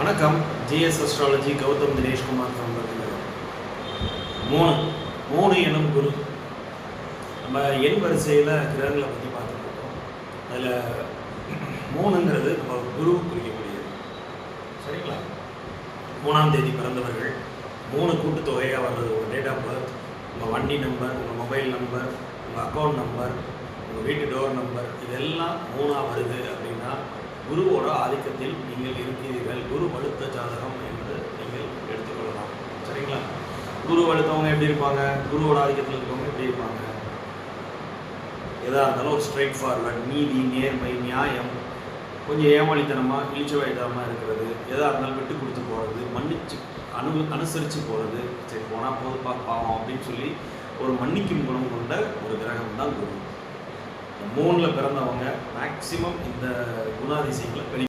வணக்கம். GS astrology Gautham Dineshkumar நண்பர்கள். மூணு எனும் குரு. நம்ம எண் வரிசையில் கிரகங்களை பற்றி பார்த்துருக்கோம். அதில் மூணுங்கிறது நம்ம குரு குறிக்கக்கூடியது. சரிங்களா? 3ஆம் தேதி பிறந்தவர்கள் 3 கூட்டுத்தொகையாக வர்றது உங்கள் டேட் ஆஃப் பர்த், உங்கள் வண்டி நம்பர், உங்கள் மொபைல் நம்பர், உங்கள் அக்கௌண்ட் நம்பர், உங்கள் வீட்டு டோர் நம்பர், இதெல்லாம் 3ஆக வருது அப்படின்னா குருவோட ஆதிக்கத்தில் நீங்கள் இருக்கிறீர்கள். குரு வலுத்த ஜாதகம் என்று நீங்கள் எடுத்துக்கொள்ளலாம். சரிங்களா? குரு வலுத்தவங்க எப்படி இருப்பாங்க? குருவோட ஆதிக்கத்தில் இருக்கவங்க எப்படி இருப்பாங்க? எதாக இருந்தாலும் ஒரு ஸ்ட்ரைட் ஃபார்வர்ட், நீதி, நேர்மை, நியாயம், கொஞ்சம் ஏமாளித்தனமாக இழிச்ச வயதமாக இருக்கிறது, எதாக இருந்தாலும் விட்டு கொடுத்து போகிறது, மன்னிச்சு அனுசரித்து போகிறது, சரி போனால் போது பாவம் அப்படின்னு சொல்லி ஒரு மன்னிக்கும் குணம் கொண்ட ஒரு கிரகம் தான் குரு. 3ல் பிறந்தவங்க மேக்சிமம் இந்த குணாதிசயங்களை